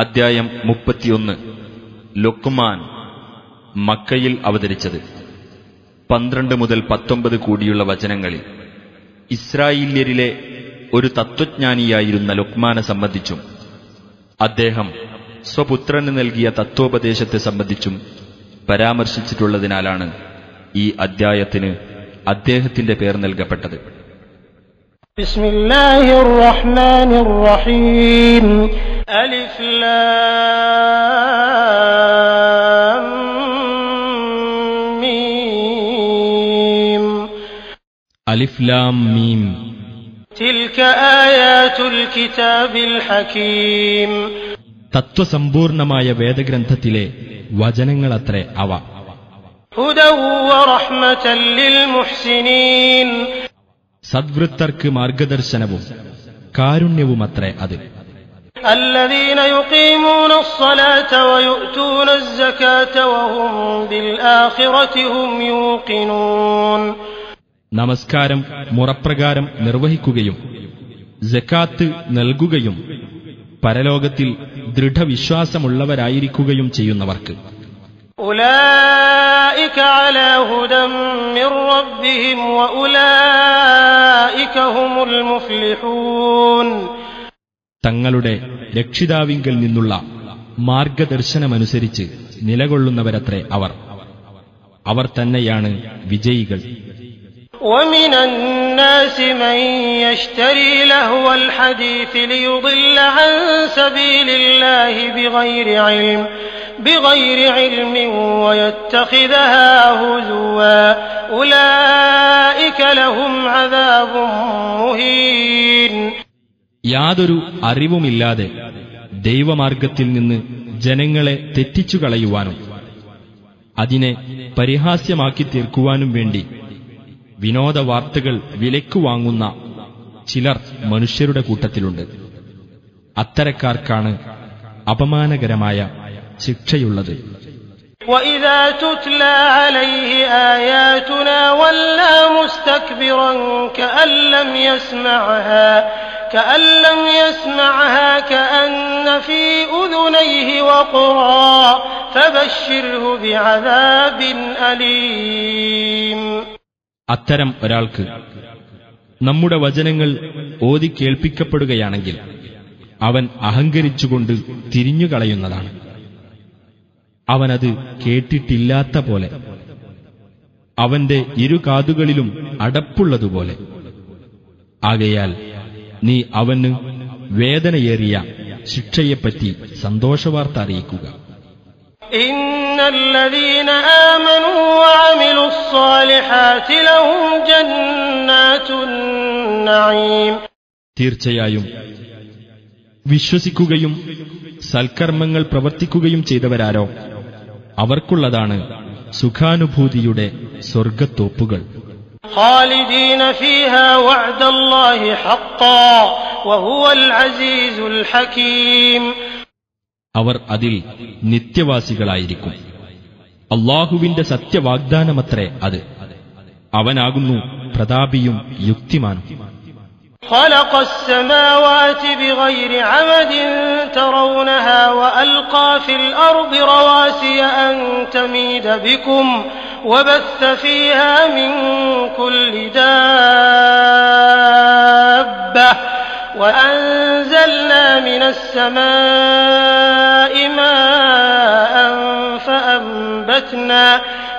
അദ്ധ്യായം 31. ലുഖ്മാൻ. മക്കയിൽ അവതരിച്ചത്. 12 മുതൽ 19 കൂടിയുള്ള വചനങ്ങളിൽ ഇസ്രായേല്യരിലെ ഒരു തത്വജ്ഞാനിയായിരുന്ന ലുഖ്മാനെ സംബന്ധിച്ചും അദ്ദേഹം സ്വപുത്രന് നൽകിയ തത്വോപദേശത്തെ സംബന്ധിച്ചും പരാമർശിച്ചിട്ടുള്ളതിനാലാണ് ഈ അദ്ധ്യായത്തിന് അദ്ദേഹത്തിന്റെ പേർ നൽകപ്പെട്ടത്. ബിസ്മില്ലാഹിർ റഹ്മാനിർ റഹീം. അലിഫ് ലാം മീം. അലിഫ് ലാം മീം. തിൽക ആയാതുൽ കിതാബിൽ ഹകീം. തത്വസമ്പൂർണമായ വേദഗ്രന്ഥത്തിലെ വചനങ്ങളത്രേ അവ. ഹുദൻ വറഹ്മതൻ ലിൽ മുഹ്സിനീൻ. സദ്വൃത്തർക്ക് മാർഗദർശനവും കാരുണ്യവുമത്രേ അത്. الذين يقيمون الصلاة ويؤتون الزكاة وهم بالآخرة هم يوقنون. നമസ്കാരം മുറപ്രകാരം നിർവഹിക്കുകയും സക്കാത്ത് നൽകുകയും പരലോകത്തിൽ ദൃഢവിശ്വാസമുള്ളവരായിരിക്കുകയും ചെയ്യുന്നവർക്ക് أولئك على هدى من ربهم وأولئك هم المفلحون. തങ്ങളുടെ രക്ഷിതാവിങ്കൽ നിന്നുള്ള മാർഗദർശനമനുസരിച്ച് നിലകൊള്ളുന്നവരത്രേ അവർ തന്നെയാണ് വിജയികൾ. ومن الناس من يشتري لهو الحديث ليضل عن سبيل الله بغير علم ويتخذها هزوا أولئك لهم عذاب مهين. യാതൊരു അറിവുമില്ലാതെ ദൈവമാർഗത്തിൽ നിന്ന് ജനങ്ങളെ തെറ്റിച്ചു കളയുവാനും അതിനെ പരിഹാസ്യമാക്കി തീർക്കുവാനും വേണ്ടി വിനോദ വാർത്തകൾ വിലയ്ക്കു വാങ്ങുന്ന ചിലർ മനുഷ്യരുടെ കൂട്ടത്തിലുണ്ട്. അത്തരക്കാർക്കാണ് അപമാനകരമായ ശിക്ഷയുള്ളത്. وَإِذَا تُتْلَى عَلَيْهِ آيَاتُنَا وَلَّى مُسْتَكْبِرًا كَأَن لَّمْ يَسْمَعْهَا كَأَنَّ فِي أُذُنَيْهِ وَقْرًا فَبَشِّرْهُ بِعَذَابٍ أَلِيمٍ. അത്തരം ഒരാൾക്ക് നമ്മുടെ വചനങ്ങൾ ഓതി കേൾപ്പിക്കപ്പെടുകയാണെങ്കിൽ അവൻ അഹങ്കരിച്ചുകൊണ്ട് തിരിഞ്ഞുകളയുന്നതാണ്. അവനത് കേട്ടിട്ടില്ലാത്ത പോലെ, അവന്റെ ഇരു കാതുകളിലും അടപ്പുള്ളതുപോലെ. ആകയാൽ നീ അവന് വേദനയേറിയ ശിക്ഷയെപ്പറ്റി സന്തോഷവാർത്ത അറിയിക്കുക. ഇന്നല്ലദീന ആമനൂ വഅമിലുസ് സ്വാലിഹാതി ലഹും ജന്നാത്തുൻ നഈം. തീർച്ചയായും വിശ്വസിക്കുകയും സൽക്കർമ്മങ്ങൾ പ്രവർത്തിക്കുകയും ചെയ്തവരാരോ അവർക്കുള്ളതാണ് സുഖാനുഭൂതിയുടെ സ്വർഗത്തോപ്പുകൾ. ഖാലിദീന ഫീഹാ വഅദല്ലാഹി ഹഖ്ഖാ വഹുവൽ അസീസുൽ ഹകീം. അവർ അതിൽ നിത്യവാസികളായിരിക്കും. അല്ലാഹുവിന്റെ സത്യവാഗ്ദാനമത്രേ അത്. അവനാകുന്നു പ്രതാപിയും യുക്തിമാനും. خلق السماوات بغير عمد ترونها وألقى في الأرض رواسي أن تميد بكم وبث فيها من كل دابة وأنزلنا من السماء ماء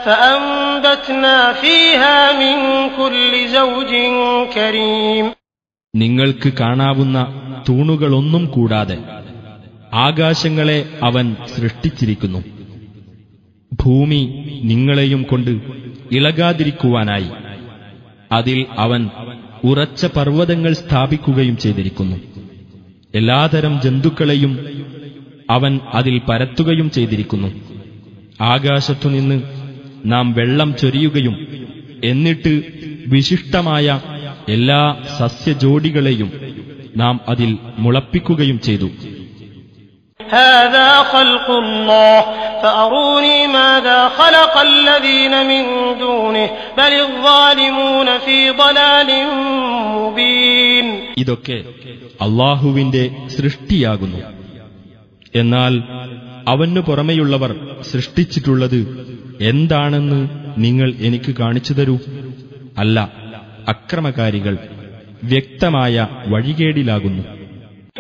فأنبتنا فيها من كل زوج كريم. നിങ്ങൾക്ക് കാണാവുന്ന തൂണുകളൊന്നും കൂടാതെ ആകാശങ്ങളെ അവൻ സൃഷ്ടിച്ചിരിക്കുന്നു. ഭൂമി നിങ്ങളെയും കൊണ്ട് ഇളകാതിരിക്കുവാനായി അതിൽ അവൻ ഉറച്ച പർവ്വതങ്ങൾ സ്ഥാപിക്കുകയും ചെയ്തിരിക്കുന്നു. എല്ലാതരം ജന്തുക്കളെയും അവൻ അതിൽ പരത്തുകയും ചെയ്തിരിക്കുന്നു. ആകാശത്തുനിന്ന് നാം വെള്ളം ചൊരിയുകയും എന്നിട്ട് വിശിഷ്ടമായ എല്ലാ സസ്യജോഡികളെയും നാം അതിൽ മുളപ്പിക്കുകയും ചെയ്തു. هذا خلق الله فأروني ماذا خلق الذين من دونه بل الظالمون في ضلال مبين. ഇതൊക്കെ അല്ലാഹുവിന്റെ സൃഷ്ടിയാകുന്നു. എന്നാൽ അവനു പുറമെയുള്ളവർ സൃഷ്ടിച്ചിട്ടുള്ളത് എന്താണെന്ന് നിങ്ങൾ എനിക്ക് കാണിച്ചു തരൂ. അല്ല, അക്രമകാരികൾ വ്യക്തമായ വഴികേടിലാകുന്നു.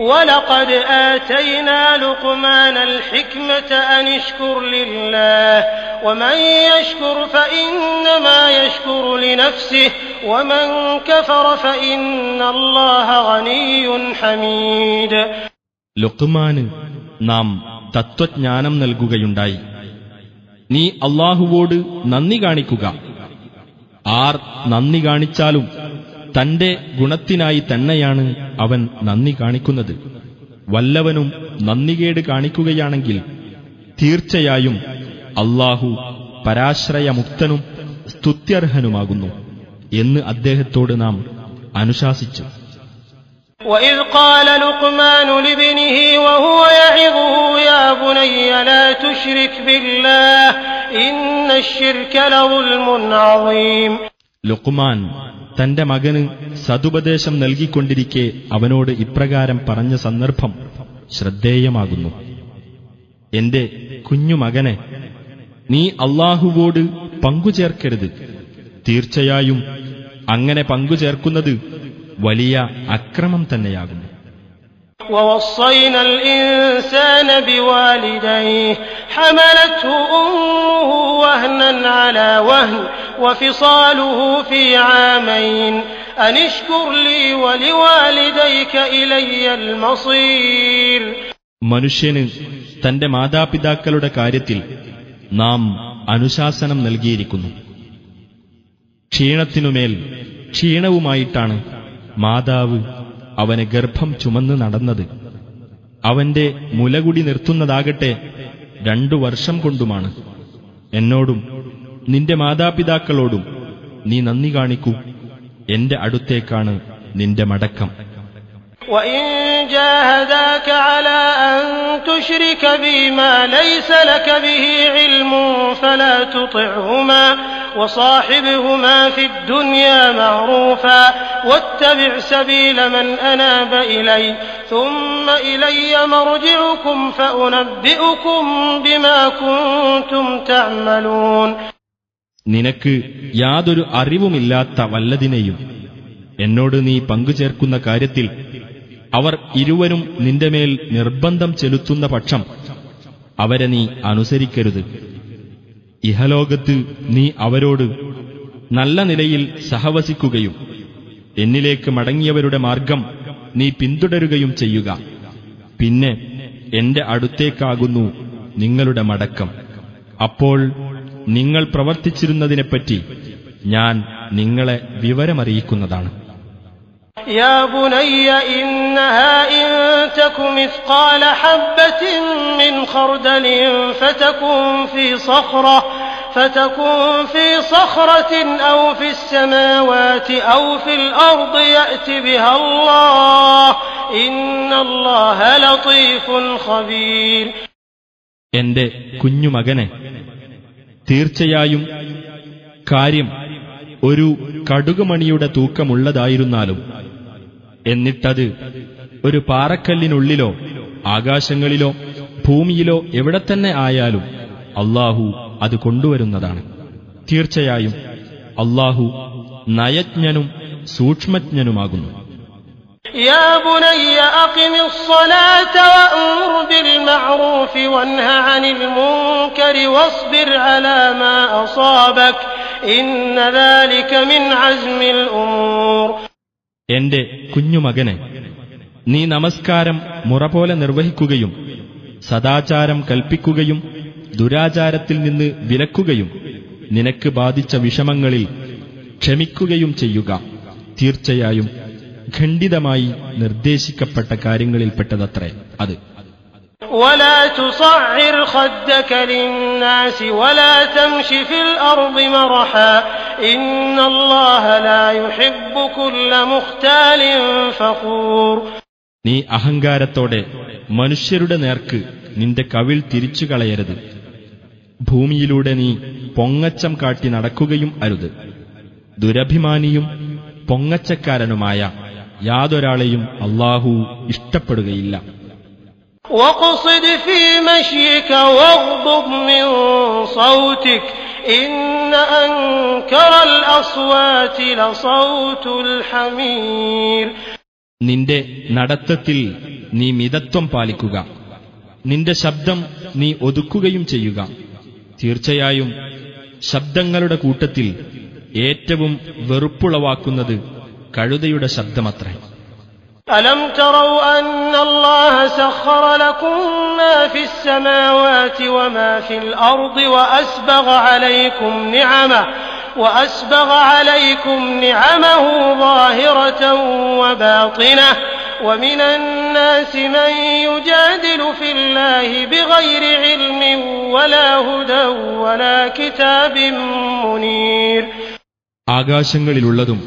وَلَقَدْ آتَيْنَا لُقْمَانَ الْحِكْمَةَ أَنِ اشْكُرْ لِلَّهِ وَمَنْ يَشْكُرْ فَإِنَّمَا يَشْكُرُ لِنَفْسِهِ وَمَنْ كَفَرَ فَإِنَّ اللَّهَ غَنِيٌّ حَمِيدٌ. ലുഖ്മാന് നാം തത്വജ്ഞാനം നൽകുകയുണ്ടായി. നീ അല്ലാഹുവോട് നന്ദി കാണിക്കുക. ആർ നന്ദി കാണിച്ചാലും തന്റെ ഗുണത്തിനായി തന്നെയാണ് അവൻ നന്ദി കാണിക്കുന്നത്. വല്ലവനും നന്ദികേട് കാണിക്കുകയാണെങ്കിൽ തീർച്ചയായും അല്ലാഹു പരാശ്രയമുക്തനും സ്തുത്യർഹനുമാകുന്നു എന്ന് അദ്ദേഹത്തോട് നാം അനുശാസിച്ചു. وَإِذْ قَالَ لُقْمَانُ لِابْنِهِ وَهُوَ يَعِظُهُ يَا بُنَيَّ لَا تُشْرِكْ بِاللَّهِ إِنَّ الشِّرْكَ لَظُلْمٌ عَظِيمٌ. ലുഖ്മാൻ തന്റെ മകന് സതുപദേശം നൽകിക്കൊണ്ടിരിക്കെ അവനോട് ഇപ്രകാരം പറഞ്ഞ സന്ദർഭം ശ്രദ്ധേയമാകുന്നു. എന്റെ കുഞ്ഞുമകനെ, നീ അല്ലാഹുവോട് പങ്കുചേർക്കരുത്. തീർച്ചയായും അങ്ങനെ പങ്കുചേർക്കുന്നത് വലിയ അക്രമം തന്നെയാകുന്നു. وَوَصَّيْنَا الْإِنسَانَ بِوَالِدَيْهِ حَمَلَتْهُ أُمُّهُ وَهْنًا عَلَى وَهْنٍ وَفِصَالُهُ فِي عَامَيْنِ أَنِ اشْكُرْ لِي وَلِوَالِدَيْكَ إِلَيَّ الْمَصِيرُ. മനുഷ്യന് തന്റെ മാതാപിതാക്കളുടെ കാര്യത്തിൽ നാം അനുശാസനം നൽകിയിരിക്കുന്നു. ക്ഷീണത്തിനുമേൽ ക്ഷീണവുമായിട്ടാണ് മാതാവ് അവനെ ഗർഭം ചുമന്ന് നടന്നത്. അവന്റെ മുലകുടി നിർത്തുന്നതാകട്ടെ 2 വർഷം കൊണ്ടുമാണ്. എന്നോടും നിന്റെ മാതാപിതാക്കളോടും നീ നന്ദി കാണിക്കൂ. എന്റെ അടുത്തേക്കാണ് നിന്റെ മടക്കം. وَإِن جَاهَدَاكَ عَلَىٰ أَن تُشْرِكَ بِي مَا لَيْسَ لَكَ بِهِ عِلْمٌ فَلَا تُطِعْهُمَا وَصَاحِبْهُمَا فِي الدُّنْيَا مَعْرُوفًا وَاتَّبِعْ سَبِيلَ مَنْ أَنَابَ إِلَيَّ ثُمَّ إِلَيَّ مَرْجِعُكُمْ فَأُنَبِّئُكُم بِمَا كُنتُمْ تَعْمَلُونَ. നിനക്ക് യാതൊരു അറിവുമില്ലാത്ത വല്ലതിനെയും എന്നോട് നീ പങ്കുചേർക്കുന്ന കാര്യത്തിൽ അവർ ഇരുവരും നിന്റെ മേൽ നിർബന്ധം ചെലുത്തുന്ന പക്ഷം അവരെ നീ അനുസരിക്കരുത്. ഇഹലോകത്ത് നീ അവരോട് നല്ല നിലയിൽ സഹവസിക്കുകയും എന്നിലേക്ക് മടങ്ങിയവരുടെ മാർഗം നീ പിന്തുടരുകയും ചെയ്യുക. പിന്നെ എന്റെ അടുത്തേക്കാകുന്നു നിങ്ങളുടെ മടക്കം. അപ്പോൾ നിങ്ങൾ പ്രവർത്തിച്ചിരുന്നതിനെപ്പറ്റി ഞാൻ നിങ്ങളെ വിവരമറിയിക്കുന്നതാണ്. يا بني إنها إن تك مثقال حبة من خردل فتكن في صخرة أو في السماوات أو في الأرض يأت بها الله إن الله لطيف خبير. എന്റെ കുഞ്ഞുമകനെ, തീർച്ചയായും കാര്യം ഒരു കടുകുമണിയുടെ തൂക്കമുള്ളതായിരുന്നാലും എന്നിട്ടത് ഒരു പാറക്കല്ലിനുള്ളിലോ ആകാശങ്ങളിലോ ഭൂമിയിലോ എവിടെത്തന്നെ ആയാലും അല്ലാഹു അത് കൊണ്ടുവരുന്നതാണ്. തീർച്ചയായും അല്ലാഹു നയജ്ഞനും സൂക്ഷ്മജ്ഞനുമാകുന്നു. يا بني أقم الصلاة وأمر بالمعروف وانه عن المنكر واصبر على ما أصابك إن ذلك من عزم الأمور. എന്റെ കുഞ്ഞുമകനെ, നീ നമസ്കാരം മുറപോലെ നിർവഹിക്കുകയും സദാചാരം കൽപ്പിക്കുകയും ദുരാചാരത്തിൽ നിന്ന് വിലക്കുകയും നിനക്ക് ബാധിച്ച വിഷമങ്ങളിൽ ക്ഷമിക്കുകയും ചെയ്യുക. തീർച്ചയായും ഖണ്ഡിതമായി നിർദ്ദേശിക്കപ്പെട്ട കാര്യങ്ങളിൽപ്പെട്ടതത്രേ അത്. ولا تصعر خدك للناس ولا تمش في الأرض مرحا إن الله لا يحب كل مختال فخور. നീ അഹങ്കാരത്തോടെ മനുഷ്യരുടെ നേർക്ക് നിന്റെ കവിൾ തിരിച്ചു കളയരുത്. ഭൂമിയിലൂടെ നീ പൊങ്ങച്ചം കാട്ടി നടക്കുകയും അരുത്. ദുരഭിമാനിയും പൊങ്ങച്ചക്കാരനുമായ യാതൊരാളെയും അല്ലാഹു ഇഷ്ടപ്പെടുകയില്ല. واقصد في مشيك واغضض من صوتك إن أنكر الأصوات لصوت الحمير. നിന്റെ നടത്തത്തിൽ നീ മിതത്വം പാലിക്കുക, നിന്റെ ശബ്ദം നീ ഒതുക്കുകയും ചെയ്യുക. തീർച്ചയായും ശബ്ദങ്ങളുടെ കൂട്ടത്തിൽ ഏറ്റവും വെറുപ്പുളവാക്കുന്നത് കഴുതയുടെ ശബ്ദമത്രേ. ألم تروا أن الله سخر لكم ما في السماوات وما في الأرض وأسبغ عليكم نعمه ظاهرة وباطنة ومن الناس من يجادل في الله بغير علم ولا هدى ولا كتاب منير. ആകാശങ്ങളിലുള്ളതും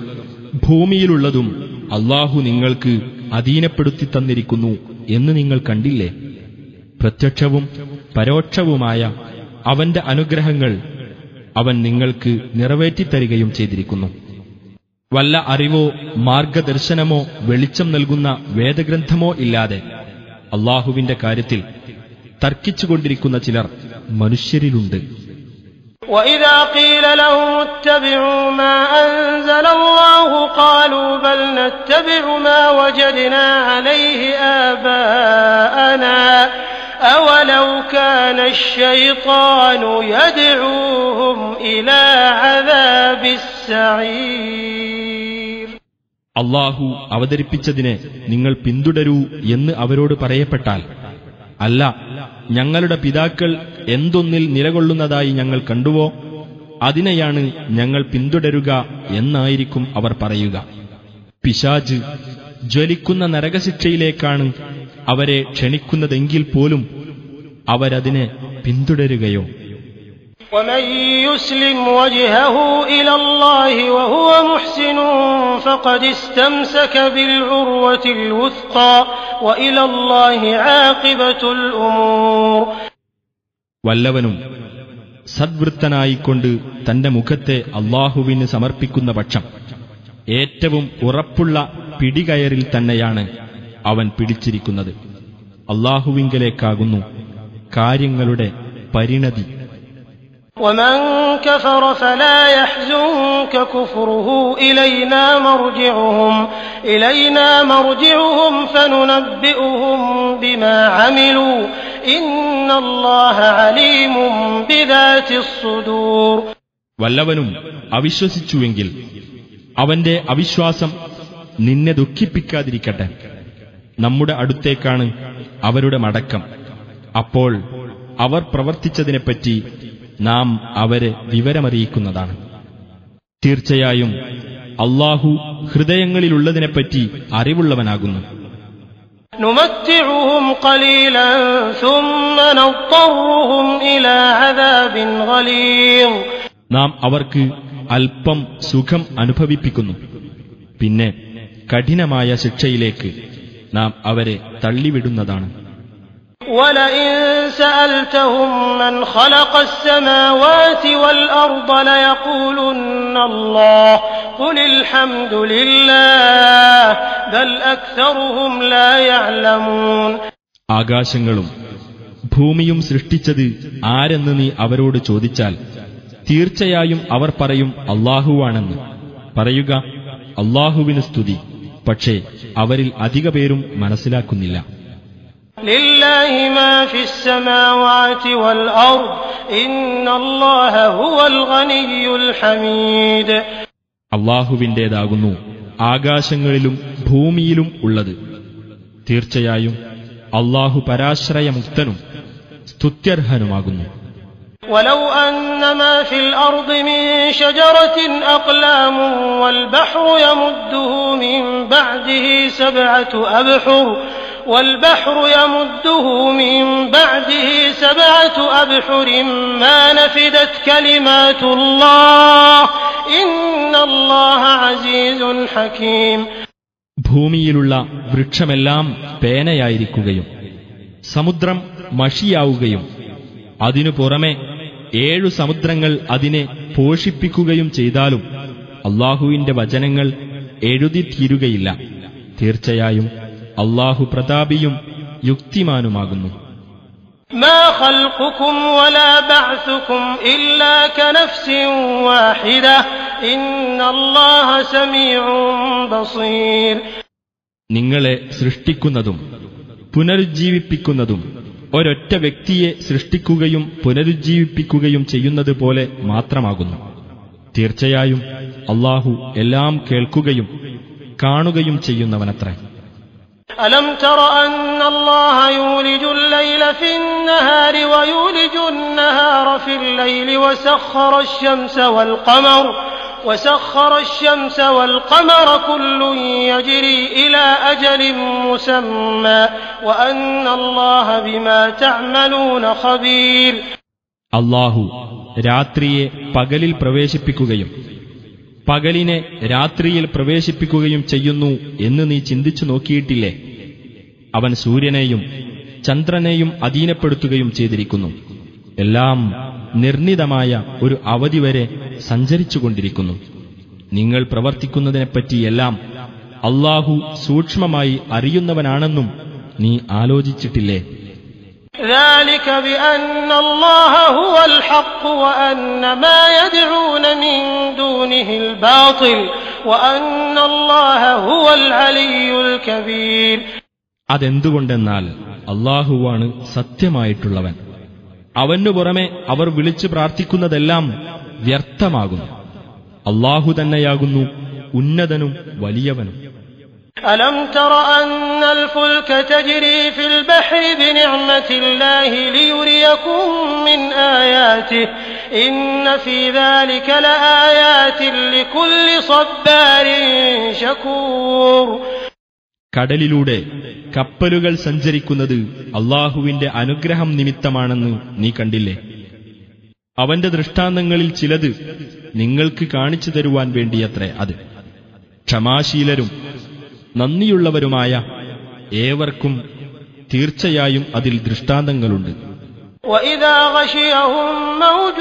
ഭൂമിയിലുള്ളതും അല്ലാഹു നിങ്ങൾക്ക് അധീനപ്പെടുത്തി തന്നിരിക്കുന്നു എന്ന് നിങ്ങൾ കണ്ടില്ലേ? പ്രത്യക്ഷവും പരോക്ഷവുമായ അവന്റെ അനുഗ്രഹങ്ങൾ അവൻ നിങ്ങൾക്ക് നിറവേറ്റിത്തരികയും ചെയ്തിരിക്കുന്നു. വല്ല അറിവോ മാർഗദർശനമോ വെളിച്ചം നൽകുന്ന വേദഗ്രന്ഥമോ ഇല്ലാതെ അല്ലാഹുവിന്റെ കാര്യത്തിൽ തർക്കിച്ചുകൊണ്ടിരിക്കുന്ന ചിലർ മനുഷ്യരിലുണ്ട്. وَإِذَا قِيلَ لَهُمُ اتَّبِعُوا مَا أَنزَلَ اللَّهُ قَالُوا بَلْ نَتَّبِعُ مَا وَجَدْنَا عَلَيْهِ آبَاءَنَا أَوَلَوْ كَانَ الشَّيْطَانُ يَدْعُوهُمْ إِلَى عَذَابِ السَّعِيرِ. അല്ലാഹു അവതരിപ്പിച്ചതിനെ നിങ്ങൾ പിന്തുടരൂ എന്ന് അവരോട് പറയപ്പെട്ടാൽ, അല്ല, ഞങ്ങളുടെ പിതാക്കൾ എന്തൊന്നിൽ നിലകൊള്ളുന്നതായി ഞങ്ങൾ കണ്ടുവോ അതിനെയാണ് ഞങ്ങൾ പിന്തുടരുക എന്നായിരിക്കും അവർ പറയുക. പിശാച് ജ്വലിക്കുന്ന നരകശിക്ഷയിലേക്കാണ് അവരെ ക്ഷണിക്കുന്നതെങ്കിൽ പോലും അവരതിനെ പിന്തുടരുകയോ? ومن يسلم وجهه إلى الله وهو محسن فقد استمسك بالعروة الوثقى وإلى الله عاقبة الأمور. വല്ലവനും സദ്വൃത്തനായിക്കൊണ്ട് തന്റെ മുഖത്തെ അല്ലാഹുവിന് സമർപ്പിക്കുന്ന പക്ഷം ഏറ്റവും ഉറപ്പുള്ള പിടികയറിൽ തന്നെയാണ് അവൻ പിടിച്ചിരിക്കുന്നത്. അല്ലാഹുവിങ്കലേക്കാകുന്നു കാര്യങ്ങളുടെ പരിണതി. ومن كفر فلا يحزنك كفره إلينا مرجعهم فننبئهم بما عملوا إن الله عليم بذات الصدور. വല്ലവനും അവിശ്വസിച്ചുവെങ്കിൽ അവന്റെ അവിശ്വാസം നിന്നെ ദുഃഖിപ്പിക്കാതിരിക്കട്ടെ. നമ്മുടെ അടുത്തേക്കാണ് അവരുടെ മടക്കം. അപ്പോൾ അവർ പ്രവർത്തിച്ചതിനെപ്പറ്റി നാം അവരെ വിവരമറിയിക്കുന്നതാണ്. തീർച്ചയായും അല്ലാഹു ഹൃദയങ്ങളിലുള്ളതിനെപ്പറ്റി അറിവുള്ളവനാകുന്നു. نمتعهم قليلا ثم نضطرهم إلى عذاب غليظ. നാം അവർക്ക് അല്പം സുഖം അനുഭവിപ്പിക്കുന്നു, പിന്നെ കഠിനമായ ശിക്ഷയിലേക്ക് നാം അവരെ തള്ളിവിടുന്നതാണ്. وَلَئِن سَأَلْتَهُم مَّنْ خَلَقَ السَّمَاوَاتِ وَالْأَرْضَ لَيَقُولُنَّ اللَّهُ قُلِ الْحَمْدُ لِلَّهِ بَلْ أَكْثَرُهُمْ لَا يَعْلَمُونَ. ആകാശങ്ങളും ഭൂമിയും സൃഷ്ടിച്ചത് ആരെന്ന് നീ അവരോട് ചോദിച്ചാൽ തീർച്ചയായും അവർ പറയും അല്ലാഹുവാണെന്ന്. പറയുക, അല്ലാഹുവിന് സ്തുതി. പക്ഷേ അവരിൽ അധിക പേരും മനസ്സിലാക്കുന്നില്ല. لله ما في السماوات والأرض إن الله هو الغني الحميد. അല്ലാഹുവിന്റേതാകുന്നു ആകാശങ്ങളിലും ഭൂമിയിലും ഉള്ളത്. തീർച്ചയായും അല്ലാഹു പരാശ്രയമുക്തനും സ്തുത്യർഹനുമാകുന്നു. ولو أن ما في الأرض من شجرة أقلام والبحر يمده من بعده سبعة أبحر ما نفدت كلمات الله إن الله عزيز حكيم. ഭൂമിയിലുള്ള വൃക്ഷമെല്ലാം പേനയായിരിക്കുകയും സമുദ്രം മഷിയാവുകയും അതിനു പുറമെ 7 സമുദ്രങ്ങൾ അതിനെ പോഷിപ്പിക്കുകയും ചെയ്താലും അല്ലാഹുവിന്റെ വചനങ്ങൾ എഴുതി തീരുകയില്ല. തീർച്ചയായും അല്ലാഹു പ്രതാപിയും യുക്തിമാനുമാകുന്നു. ما خلقكم ولا بعثكم إلا كنفس واحدة إن الله سميع بصير. നിങ്ങളെ സൃഷ്ടിക്കുന്നതും പുനരുജ്ജീവിപ്പിക്കുന്നതും ഒരൊറ്റ വ്യക്തിയെ സൃഷ്ടിക്കുകയും പുനരുജ്ജീവിപ്പിക്കുകയും ചെയ്യുന്നത് പോലെ മാത്രമാകുന്നു. തീർച്ചയായും അല്ലാഹു എല്ലാം കേൾക്കുകയും കാണുകയും ചെയ്യുന്നവനത്രേ. ألم تر أن الله يولج الليل في النهار ويولج النهار في الليل وسخر الشمس والقمر كل يجري إلى أجل مسمى وأن الله بما تعملون خبير. അല്ലാഹു രാത്രിയെ പകലിൽ പ്രവേശിപ്പിക്കുകയും പകലിനെ രാത്രിയിൽ പ്രവേശിപ്പിക്കുകയും ചെയ്യുന്നു എന്ന് നീ ചിന്തിച്ചു നോക്കിയിട്ടില്ലേ? അവൻ സൂര്യനെയും ചന്ദ്രനെയും അധീനപ്പെടുത്തുകയും ചെയ്തിരിക്കുന്നു. എല്ലാം നിർണിതമായ ഒരു അവധി വരെ സഞ്ചരിച്ചുകൊണ്ടിരിക്കുന്നു. നിങ്ങൾ പ്രവർത്തിക്കുന്നതിനെപ്പറ്റിയെല്ലാം അല്ലാഹു സൂക്ഷ്മമായി അറിയുന്നവനാണെന്നും നീ ആലോചിച്ചിട്ടില്ലേ? ذلك بأن الله هو الحق وأن ما يدعون من دونه الباطل وأن الله هو العلي الكبير. അതെന്തുകൊണ്ടെന്നാൽ അല്ലാഹുവാണ് സത്യമായിട്ടുള്ളവൻ. അവനു പുറമെ അവർ വിളിച്ചു പ്രാർത്ഥിക്കുന്നതെല്ലാം വ്യർത്ഥമാകുന്നു. അല്ലാഹു തന്നെയാകുന്നു ഉന്നതനും വലിയവനും. ألم تر أن الفلك تجري في البحر بنعمة الله ليريكم من آياته إن في ذلك لآيات لكل صبار شكور. കടലിലൂടെ കപ്പലുകൾ സഞ്ചരിക്കുന്നത് അല്ലാഹുവിന്റെ അനുഗ്രഹം നിമിത്തമാണെന്ന് നീ കണ്ടില്ലേ? അവന്റെ ദൃഷ്ടാന്തങ്ങളിൽ ചിലത് നിങ്ങൾക്ക് കാണിച്ചു തരുവാൻ വേണ്ടിയത്രേ അത്. ക്ഷമാശീലരും നന്ദിയുള്ളവരുമായ ഏവർക്കും തീർച്ചയായും അതിൽ ദൃഷ്ടാന്തങ്ങളുണ്ട്. وَإِذَا غَشِيَهُم مَّوْجٌ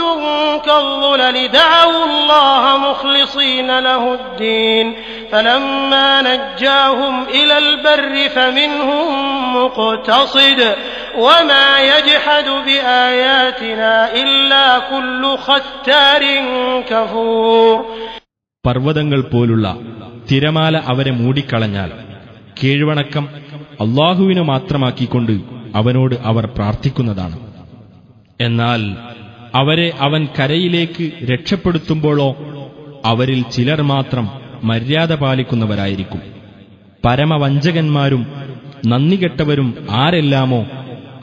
كَالظُّلَلِ دَعَوُا اللَّهَ مُخْلِصِينَ لَهُ الدِّينَ فَلَمَّا نَجَّاهُمْ إِلَى الْبَرِّ فَمِنْهُم مُّقْتَصِدٌ وَمَا يَجْحَدُ بِآيَاتِنَا إِلَّا كُلُّ خَتَّارٍ كَفُورٍ. പർവ്വതങ്ങൾ പോലുള്ള തിരമാല അവരെ മൂടിക്കളഞ്ഞാൽ കീഴ്വണക്കം അല്ലാഹുവിനു മാത്രമാക്കിക്കൊണ്ട് അവനോട് അവർ പ്രാർത്ഥിക്കുന്നതാണ്. എന്നാൽ അവരെ അവൻ കരയിലേക്ക് രക്ഷപ്പെടുത്തുമ്പോഴോ അവരിൽ ചിലർ മാത്രം മര്യാദ പാലിക്കുന്നവരായിരിക്കും. പരമവഞ്ചകന്മാരും നന്ദികെട്ടവരും ആരെല്ലാമോ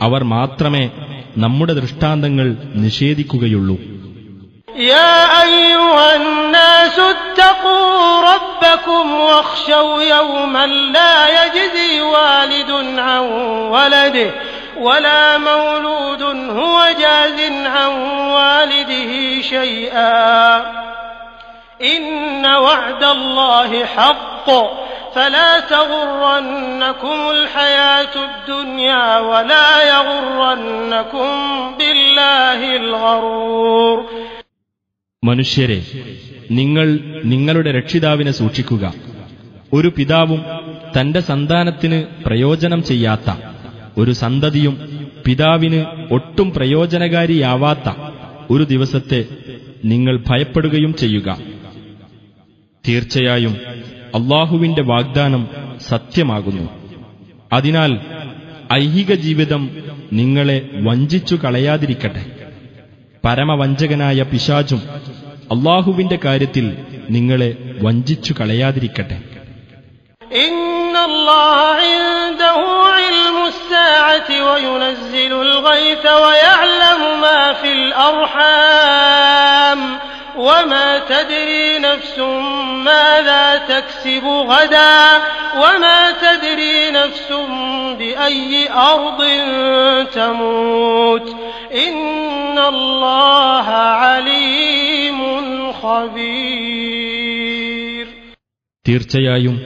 അവർ മാത്രമേ നമ്മുടെ ദൃഷ്ടാന്തങ്ങൾ നിഷേധിക്കുകയുള്ളൂ. يا أيها الناس اتقوا ربكم واخشوا يوما لا يجزي والد عن ولده ولا مولود هو جاز عن والده شيئا إن وعد الله حق فلا تغرنكم الحياة الدنيا ولا يغرنكم بالله الغرور. മനുഷ്യരെ, നിങ്ങൾ നിങ്ങളുടെ രക്ഷിതാവിനെ സൂക്ഷിക്കുക. ഒരു പിതാവും തന്റെ സന്താനത്തിന് പ്രയോജനം ചെയ്യാത്ത, ഒരു സന്തതിയും പിതാവിന് ഒട്ടും പ്രയോജനകാരിയാവാത്ത ഒരു ദിവസത്തെ നിങ്ങൾ ഭയപ്പെടുകയും ചെയ്യുക. തീർച്ചയായും അല്ലാഹുവിന്റെ വാഗ്ദാനം സത്യമാകുന്നു. അതിനാൽ ഐഹിക ജീവിതം നിങ്ങളെ വഞ്ചിച്ചു കളയാതിരിക്കട്ടെ. പരമവഞ്ചകനായ പിശാചും അല്ലാഹുവിന്റെ കാര്യത്തിൽ നിങ്ങളെ വഞ്ചിച്ചു കളയാതിരിക്കട്ടെ. ഇന്നല്ലാഹ ഇൻദഹു ഇൽമുസ് സാഅതി വയുനസ്സിലുൽ ഗൈസ വയഅലമു മാ ഫിൽ അർഹാം വമാ തദ്രി നഫ്സും മാദാ തക്സിബു ഗദാ വമാ തദ്രി നഫ്സും ബിഅയ്യി അർദിൻ തമൂത് ഇന്നല്ലാഹ അലീമുൻ ഖബീർ. തീർച്ചയായും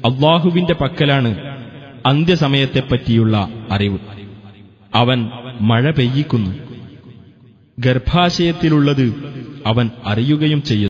അല്ലാഹുവിന്റെ പക്കലാണ് അന്ത്യസമയത്തെപ്പറ്റിയുള്ള അറിവ്. അവൻ മഴ പെയ്യിക്കുന്നു. ഗർഭാശയത്തിലുള്ളത് അവൻ അറിയുകയും ചെയ്യുന്നു.